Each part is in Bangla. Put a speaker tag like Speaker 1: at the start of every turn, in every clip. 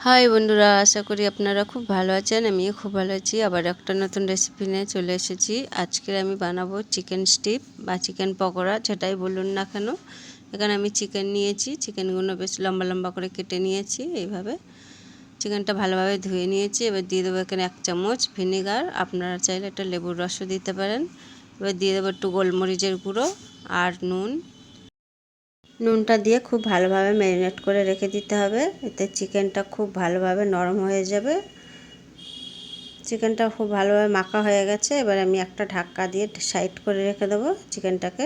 Speaker 1: হাই বন্ধুরা, আশা করি আপনারা খুব ভালো আছেন। আমিও খুব ভালো আছি। আবার একটা নতুন রেসিপি নিয়ে চলে এসেছি। আজকে আমি বানাবো চিকেন স্টিক বা চিকেন পকোড়া, যেটাই বলুন না কেন। এখানে আমি চিকেন নিয়েছি, চিকেনগুলো বেশ লম্বা লম্বা করে কেটে নিয়েছি। এইভাবে চিকেনটা ভালোভাবে ধুয়ে নিয়েছি। এবার দিয়ে দেবো এখানে 1 চামচ ভিনেগার, আপনারা চাইলে একটা লেবুর রসও দিতে পারেন। এবার দিয়ে দেবো একটু গোলমরিচের গুঁড়ো আর নুনটা দিয়ে খুব ভালোভাবে ম্যারিনেট করে রেখে দিতে হবে। এতে চিকেনটা খুব ভালোভাবে নরম হয়ে যাবে। চিকেনটা খুব ভালোভাবে মাখা হয়ে গেছে। এবার আমি একটা ঢাকা দিয়ে সাইড করে রেখে দেবো চিকেনটাকে।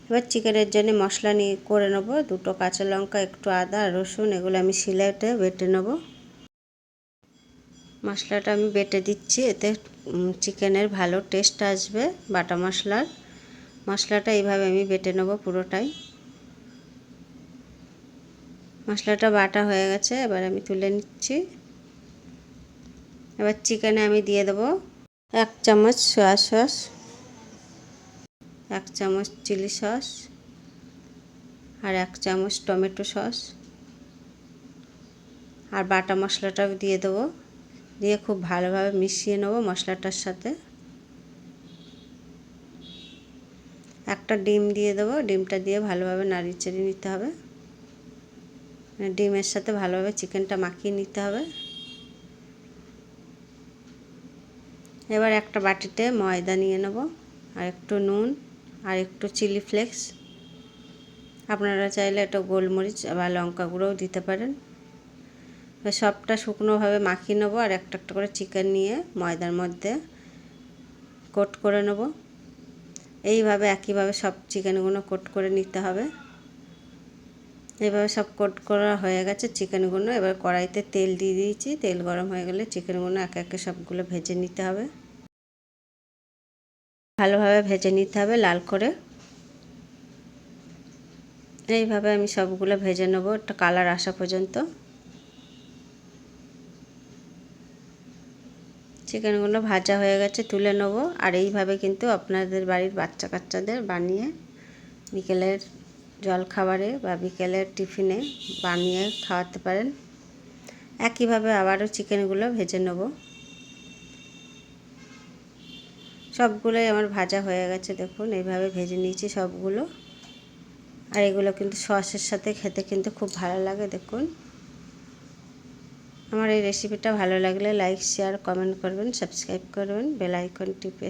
Speaker 1: এবার চিকেনের জন্য মশলা নিয়ে করে নেব। 2 কাঁচা লঙ্কা, একটু আদা আর রসুন, এগুলো আমি শিলেতে বেটে নেব। মশলাটা আমি বেটে দিচ্ছি, এতে চিকেনের ভালো টেস্ট আসবে। বাটা মশলাটা এইভাবে আমি বেটে নেব পুরোটাই। মশলাটা বাটা হয়ে গেছে, এবার আমি তুলে নিচ্ছি। এবার চিকেনে আমি দিয়ে দেবো 1 চামচ সয়া সস, 1 চামচ চিলি সস আর 1 চামচ টমেটো সস, আর বাটা মশলাটাও দিয়ে দেবো। দিয়ে খুব ভালোভাবে মিশিয়ে নেব মশলাটার সাথে। একটা ডিম দিয়ে দেবো। ডিমটা দিয়ে ভালোভাবে নাড়িয়ে চাড়িয়ে নিতে হবে। ডিমের সাথে ভালোভাবে চিকেনটা মাখিয়ে নিতে হবে। এবার একটা বাটিতে ময়দা নিয়ে নেব, আর একটু নুন আর একটু চিলি ফ্লেক্স, আপনারা চাইলে একটু গোলমরিচ বা লঙ্কা গুঁড়োও দিতে পারেন। সবটা শুকনোভাবে মাখিয়ে নেবো, আর একটা একটা করে চিকেন নিয়ে ময়দার মধ্যে কোট করে নেব। এইভাবে একইভাবে সব চিকেনগুলো কোট করে নিতে হবে। এইভাবে সব কোট করা হয়ে গেছে চিকেনগুলো। এবার কড়াইতে তেল দিয়ে দিয়েছি। তেল গরম হয়ে গেলে চিকেনগুলো একে একে সবগুলো ভেজে নিতে হবে। ভালোভাবে ভেজে নিতে হবে লাল করে। এইভাবে আমি সবগুলো ভেজে নেব একটা কালার আসা পর্যন্ত। চিকেনগুলো ভাজা হয়ে গেছে, তুলে নেব। আর এইভাবে কিন্তু আপনাদের বাড়ির বাচ্চা কাচ্চাদের বানিয়ে বিকেলের জলখাবারে বা বিকেলের টিফিনে বানিয়ে খাওয়াতে পারেন। একইভাবে আবারও চিকেনগুলো ভেজে নেব। সবগুলোই আমার ভাজা হয়ে গেছে, দেখুন এইভাবে ভেজে নিয়েছি সবগুলো। আর এগুলো কিন্তু সসের সাথে খেতে কিন্তু খুব ভালো লাগে। দেখুন, আমার এই রেসিপিটা ভালো লাগলে লাইক, শেয়ার, কমেন্ট করবেন, সাবস্ক্রাইব করবেন, বেল আইকন টিপে